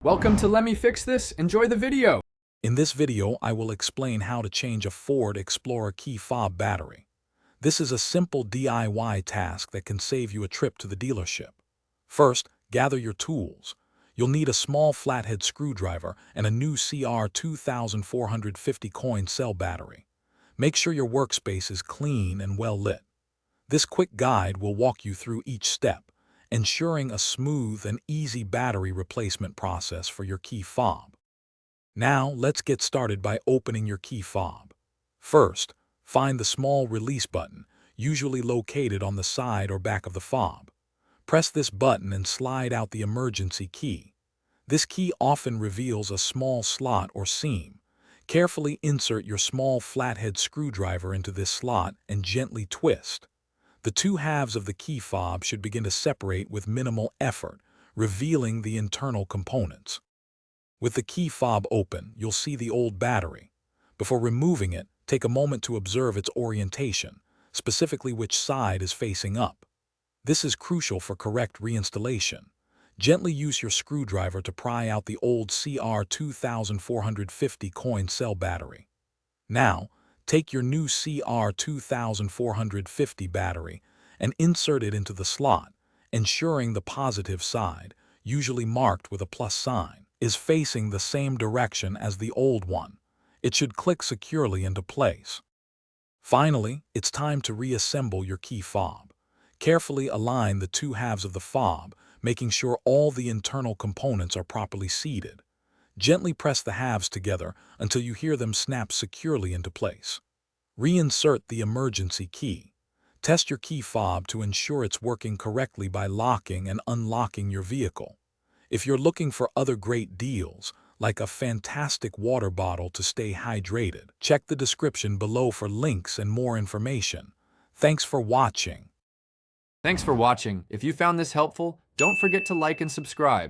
Welcome to Let Me Fix This. Enjoy the video. In this video, I will explain how to change a Ford Explorer key fob battery. This is a simple DIY task that can save you a trip to the dealership. First, gather your tools. You'll need a small flathead screwdriver and a new CR2450 coin cell battery. Make sure your workspace is clean and well lit. This quick guide will walk you through each step, ensuring a smooth and easy battery replacement process for your key fob. Now, let's get started by opening your key fob. First, find the small release button, usually located on the side or back of the fob. Press this button and slide out the emergency key. This key often reveals a small slot or seam. Carefully insert your small flathead screwdriver into this slot and gently twist. The two halves of the key fob should begin to separate with minimal effort, revealing the internal components. With the key fob open, you'll see the old battery. Before removing it, take a moment to observe its orientation, specifically which side is facing up. This is crucial for correct reinstallation. Gently use your screwdriver to pry out the old CR2450 coin cell battery. Now, take your new CR2450 battery and insert it into the slot, ensuring the positive side, usually marked with a plus sign, is facing the same direction as the old one. It should click securely into place. Finally, it's time to reassemble your key fob. Carefully align the two halves of the fob, making sure all the internal components are properly seated. Gently press the halves together until you hear them snap securely into place. Reinsert the emergency key. Test your key fob to ensure it's working correctly by locking and unlocking your vehicle. If you're looking for other great deals, like a fantastic water bottle to stay hydrated, check the description below for links and more information. Thanks for watching. Thanks for watching. If you found this helpful, don't forget to like and subscribe.